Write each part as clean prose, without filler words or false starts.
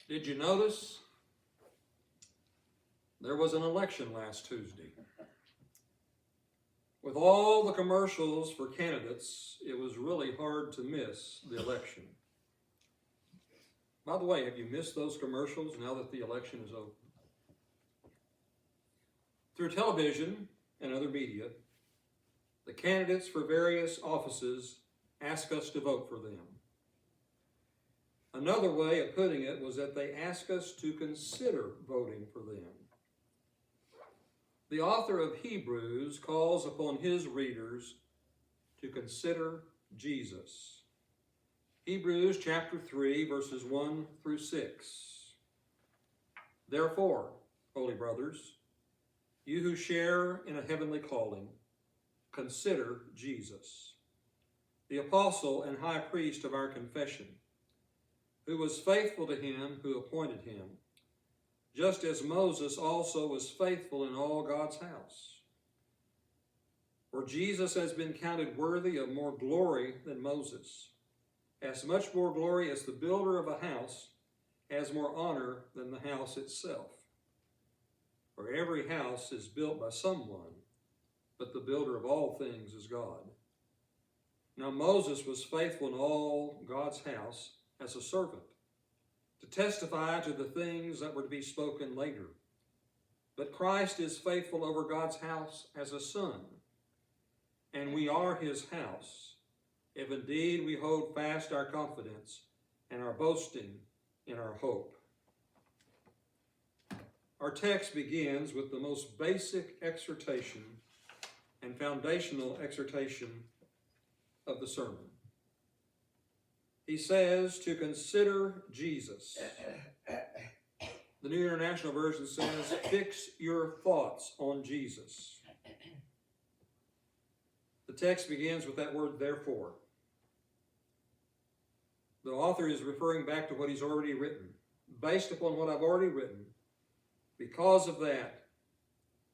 Did you notice there was an election last Tuesday? With all the commercials for candidates, it was really hard to miss the election. By the way, have you missed those commercials now that the election is over? Through television and other media, the candidates for various offices ask us to vote for them. Another way of putting it was that they ask us to consider voting for them. The author of Hebrews calls upon his readers to consider Jesus. Hebrews chapter 3, verses 1 through 6. Therefore, holy brothers, you who share in a heavenly calling, consider Jesus, the apostle and high priest of our confession, who was faithful to him who appointed him, just as Moses also was faithful in all God's house. For Jesus has been counted worthy of more glory than Moses, as much more glory as the builder of a house has more honor than the house itself. For every house is built by someone, but the builder of all things is God. Now Moses was faithful in all God's house as a servant, to testify to the things that were to be spoken later. But Christ is faithful over God's house as a son, and we are his house, if indeed we hold fast our confidence and our boasting in our hope. Our text begins with the most basic exhortation and foundational exhortation of the sermon. He says to consider Jesus. The New International Version says, fix your thoughts on Jesus. The text begins with that word, therefore. The author is referring back to what he's already written. Based upon what I've already written, because of that,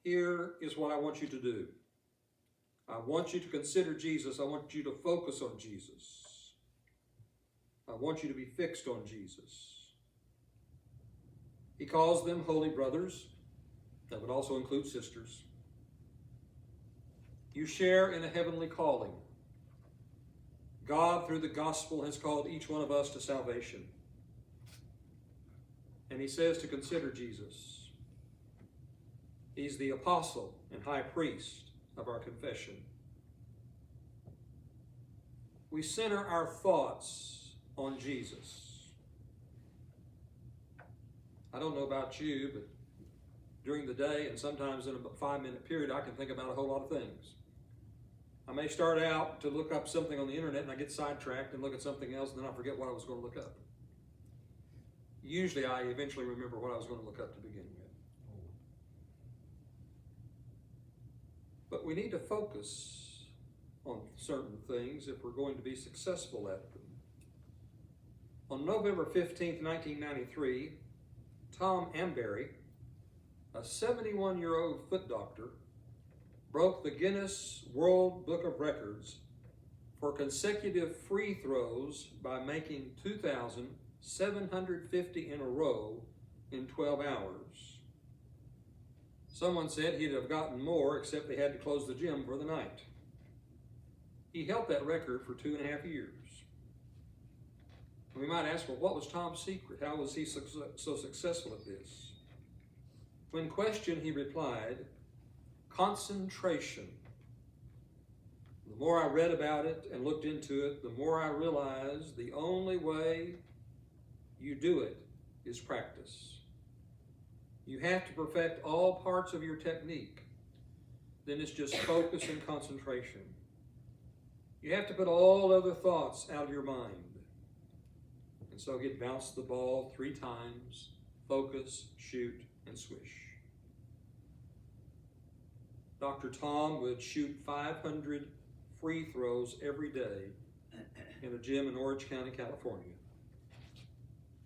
here is what I want you to do. I want you to consider Jesus. I want you to focus on Jesus. I want you to be fixed on Jesus. He calls them holy brothers. That would also include sisters. You share in a heavenly calling. God, through the gospel, has called each one of us to salvation. And he says to consider Jesus. He's the apostle and high priest of our confession. We center our thoughts on Jesus. I don't know about you, but during the day and sometimes in a 5-minute period, I can think about a whole lot of things. I may start out to look up something on the internet and I get sidetracked and look at something else and then I forget what I was going to look up. Usually I eventually remember what I was going to look up to begin with. But we need to focus on certain things if we're going to be successful at them. On November 15th, 1993, Tom Amberry, a 71-year-old foot doctor, broke the Guinness World Book of Records for consecutive free throws by making 2,750 in a row in 12 hours. Someone said he'd have gotten more, except they had to close the gym for the night. He held that record for 2.5 years. We might ask, well, what was Tom's secret? How was he so successful at this? When questioned, he replied, concentration. The more I read about it and looked into it, the more I realized the only way you do it is practice. You have to perfect all parts of your technique. Then it's just focus and concentration. You have to put all other thoughts out of your mind. And so he'd bounce the ball 3 times, focus, shoot, and swish. Dr. Tom would shoot 500 free throws every day in a gym in Orange County, California.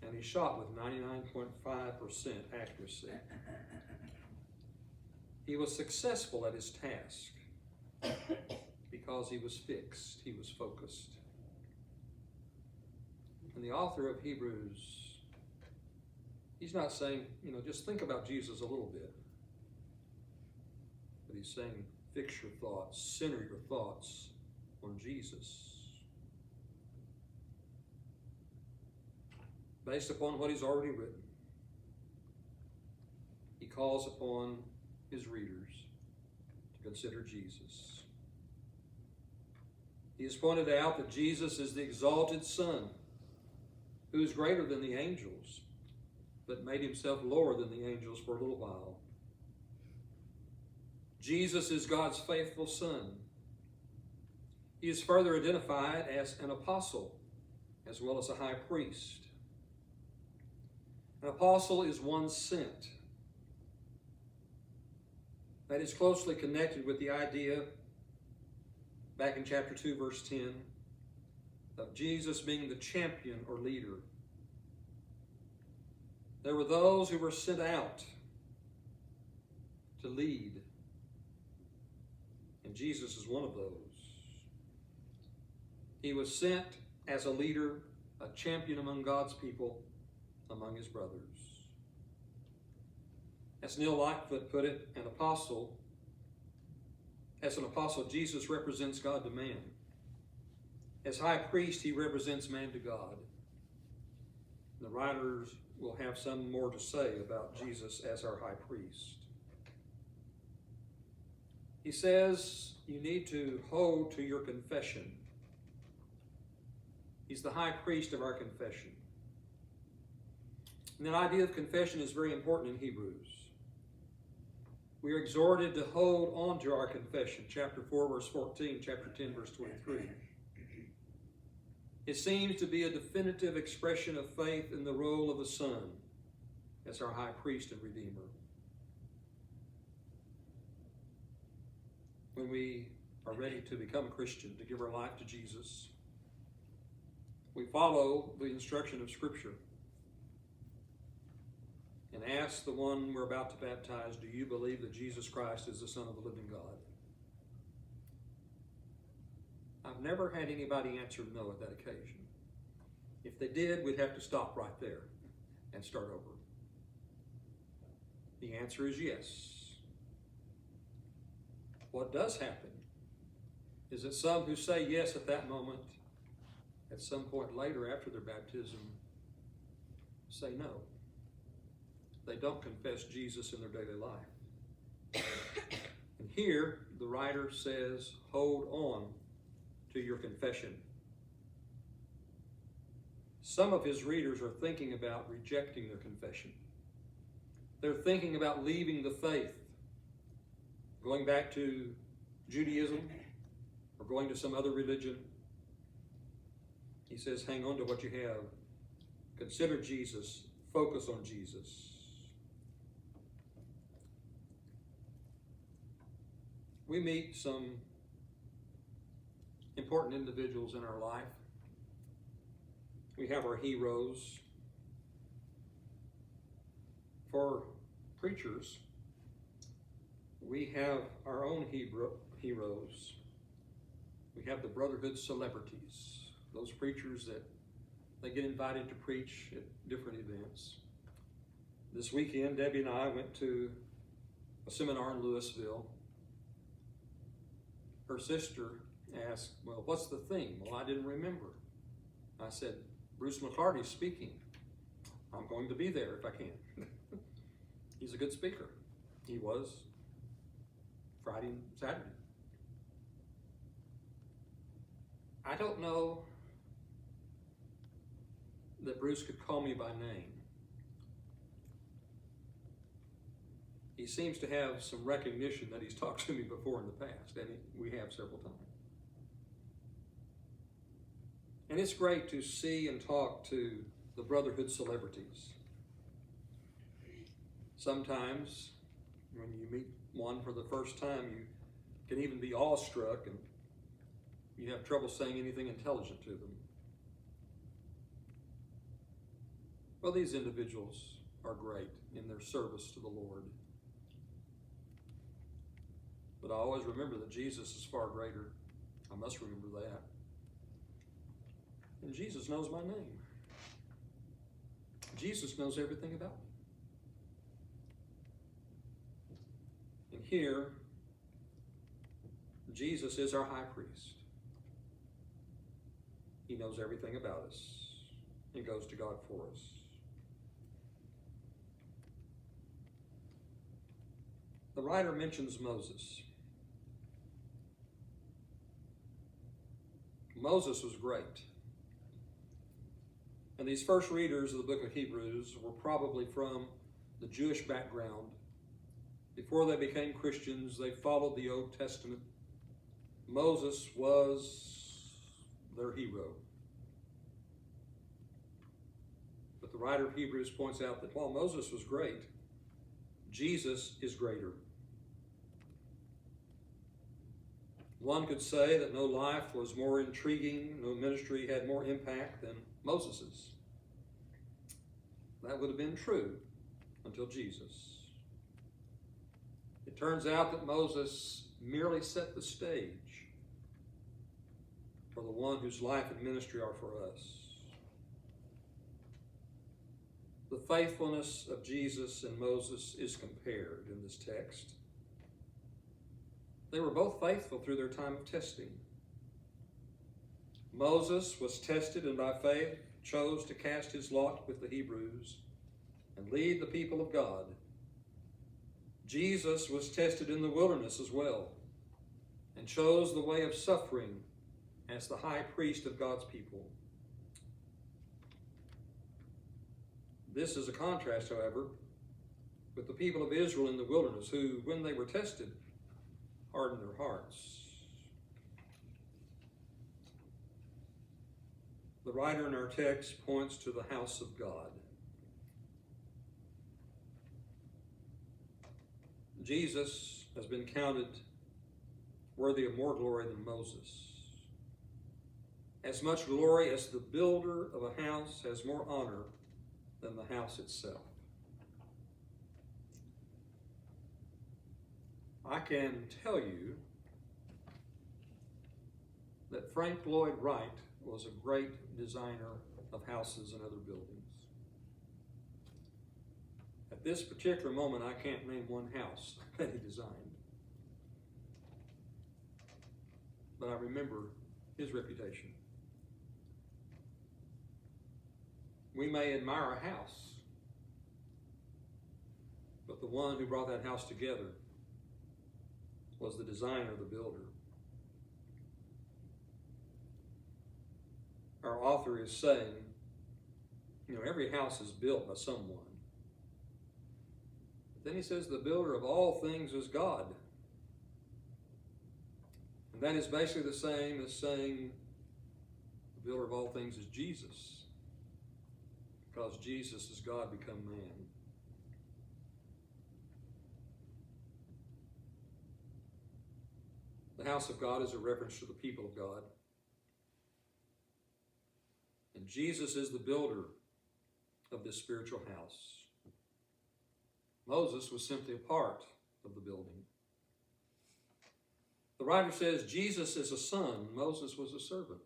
And he shot with 99.5% accuracy. He was successful at his task because he was fixed, he was focused. And the author of Hebrews He's not saying, just think about Jesus a little bit. But he's saying, fix your thoughts, center your thoughts on Jesus. Based upon what he's already written, he calls upon his readers to consider Jesus. He has pointed out that Jesus is the exalted Son, who is greater than the angels, but made himself lower than the angels for a little while. Jesus is God's faithful Son. He is further identified as an apostle, as well as a high priest. An apostle is one sent. That is closely connected with the idea, back in chapter 2, verse 10, of Jesus being the champion or leader. There were those who were sent out to lead, and Jesus is one of those. He was sent as a leader, a champion among God's people, among his brothers. As Neil Lightfoot put it, as an apostle, Jesus represents God to man. As high priest, he represents man to God. The writers will have some more to say about Jesus as our high priest. He says you need to hold to your confession. He's the high priest of our confession. And that idea of confession is very important in Hebrews. We are exhorted to hold on to our confession. Chapter 4, verse 14, chapter 10, verse 23. It seems to be a definitive expression of faith in the role of the Son as our high priest and redeemer. When we are ready to become a Christian, to give our life to Jesus, we follow the instruction of Scripture and ask the one we're about to baptize, do you believe that Jesus Christ is the Son of the living God? I've never had anybody answer no at that occasion. If they did, we'd have to stop right there and start over. The answer is yes. What does happen is that some who say yes at that moment, at some point later after their baptism, say no. They don't confess Jesus in their daily life. And here, the writer says, hold on to your confession. Some of his readers are thinking about rejecting their confession. They're thinking about leaving the faith, going back to Judaism or going to some other religion. He says, hang on to what you have. Consider Jesus. Focus on Jesus. We meet some important individuals in our life. We have our heroes. For preachers, we have our own heroes. We have the brotherhood celebrities, those preachers that they get invited to preach at different events. This weekend, Debbie and I went to a seminar in Louisville. Her sister asked, well, what's the theme? Well, I didn't remember. I said, Bruce McCarty's speaking. I'm going to be there if I can. He's a good speaker. He was Friday and Saturday. I don't know that Bruce could call me by name. He seems to have some recognition that he's talked to me before in the past, and we have several times. And it's great to see and talk to the brotherhood celebrities. Sometimes, when you meet one for the first time, you can even be awestruck and you have trouble saying anything intelligent to them. Well, these individuals are great in their service to the Lord. But I always remember that Jesus is far greater. I must remember that. And Jesus knows my name. Jesus knows everything about me. And here, Jesus is our high priest. He knows everything about us. He goes to God for us. The writer mentions Moses. Moses was great. And these first readers of the book of Hebrews were probably from the Jewish background. Before they became Christians, they followed the Old Testament. Moses was their hero. But the writer of Hebrews points out that while Moses was great, Jesus is greater. One could say that no life was more intriguing, no ministry had more impact than Moses's. That would have been true until Jesus. It turns out that Moses merely set the stage for the one whose life and ministry are for us. The faithfulness of Jesus and Moses is compared in this text. They were both faithful through their time of testing. Moses was tested and by faith chose to cast his lot with the Hebrews and lead the people of God. Jesus was tested in the wilderness as well and chose the way of suffering as the high priest of God's people. This is a contrast, however, with the people of Israel in the wilderness who, when they were tested, hardened their hearts. The writer in our text points to the house of God. Jesus has been counted worthy of more glory than Moses. As much glory as the builder of a house has more honor than the house itself. I can tell you that Frank Lloyd Wright was a great designer of houses and other buildings. At this particular moment, I can't name one house that he designed. But I remember his reputation. We may admire a house, but the one who brought that house together was the designer, the builder. Our author is saying, every house is built by someone. But then he says the builder of all things is God. And that is basically the same as saying the builder of all things is Jesus, because Jesus is God become man. The house of God is a reference to the people of God. And Jesus is the builder of this spiritual house. Moses was simply a part of the building. The writer says Jesus is a son, Moses was a servant.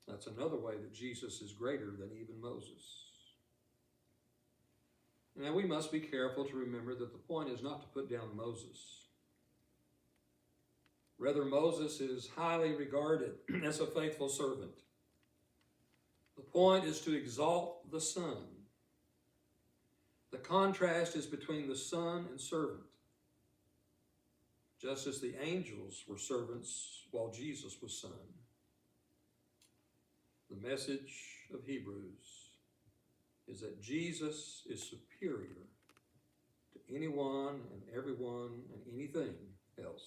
That's another way that Jesus is greater than even Moses. Now we must be careful to remember that the point is not to put down Moses. Rather, Moses is highly regarded as a faithful servant. The point is to exalt the Son. The contrast is between the Son and servant. Just as the angels were servants while Jesus was Son. The message of Hebrews is that Jesus is superior to anyone and everyone and anything else.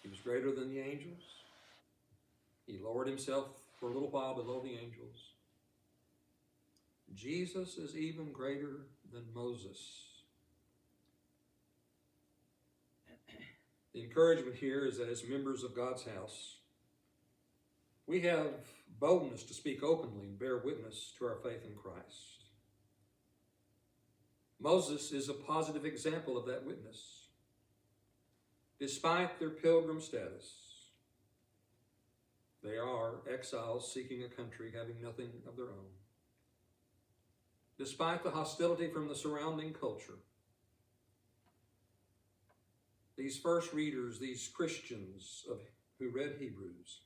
He was greater than the angels. He lowered himself for a little while below the angels. Jesus is even greater than Moses. The encouragement here is that as members of God's house, we have boldness to speak openly and bear witness to our faith in Christ. Moses is a positive example of that witness. Despite their pilgrim status, They are exiles seeking a country, having nothing of their own. Despite the hostility from the surrounding culture, these first readers, these Christians who read Hebrews,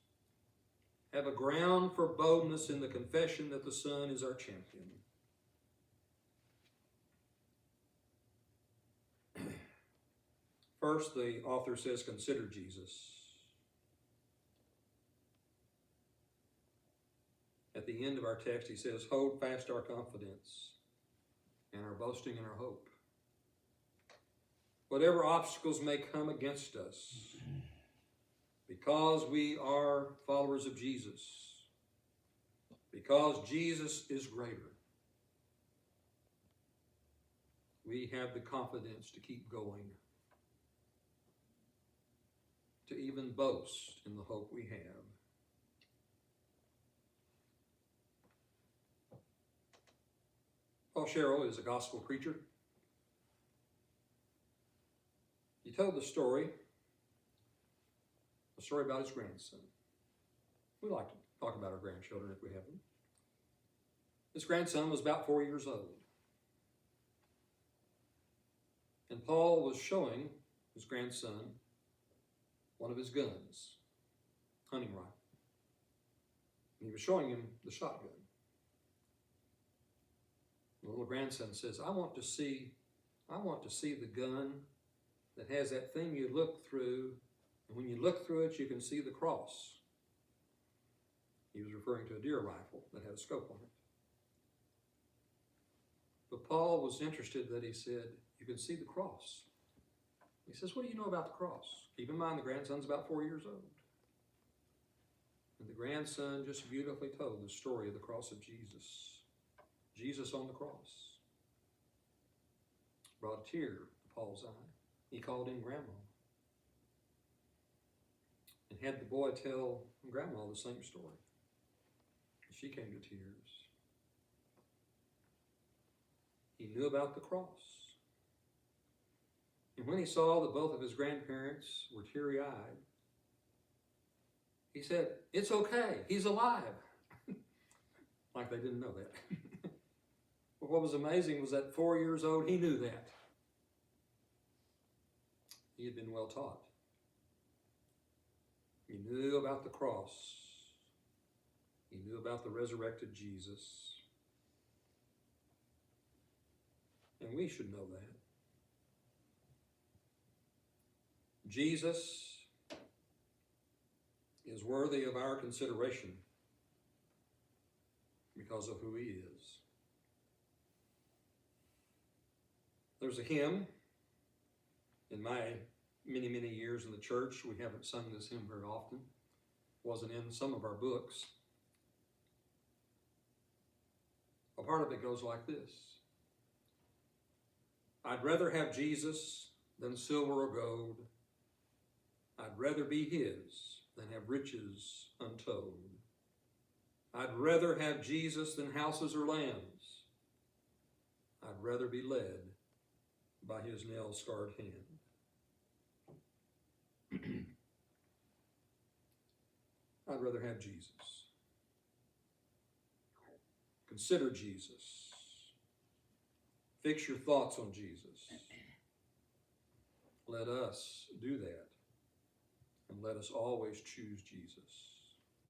have a ground for boldness in the confession that the Son is our champion. First, the author says, consider Jesus. At the end of our text, he says, hold fast our confidence and our boasting and our hope. Whatever obstacles may come against us, because we are followers of Jesus, because Jesus is greater, we have the confidence to keep going, to even boast in the hope we have. Paul Sherrill is a gospel preacher. He told the story about his grandson. We like to talk about our grandchildren if we have them. His grandson was about 4 years old. And Paul was showing his grandson one of his guns, hunting rifle. And he was showing him the shotgun. The little grandson says, I want to see the gun that has that thing you look through, and when you look through it, you can see the cross. He was referring to a deer rifle that had a scope on it. But Paul was interested that he said, you can see the cross. He says, what do you know about the cross? Keep in mind, the grandson's about 4 years old. And the grandson just beautifully told the story of the cross of Jesus. Jesus on the cross brought a tear to Paul's eye. He called him Grandma. And had the boy tell Grandma the same story. She came to tears. He knew about the cross. And when he saw that both of his grandparents were teary-eyed, he said, it's okay, he's alive. Like they didn't know that. But what was amazing was that 4 years old, he knew that. He had been well taught. He knew about the cross. He knew about the resurrected Jesus. And we should know that. Jesus is worthy of our consideration because of who he is. There's a hymn. In my many, many years in the church, we haven't sung this hymn very often. It wasn't in some of our books. A part of it goes like this. I'd rather have Jesus than silver or gold. I'd rather be his than have riches untold. I'd rather have Jesus than houses or lands. I'd rather be led by his nail-scarred hand. I'd rather have Jesus. Consider Jesus. Fix your thoughts on Jesus. Let us do that. And let us always choose Jesus.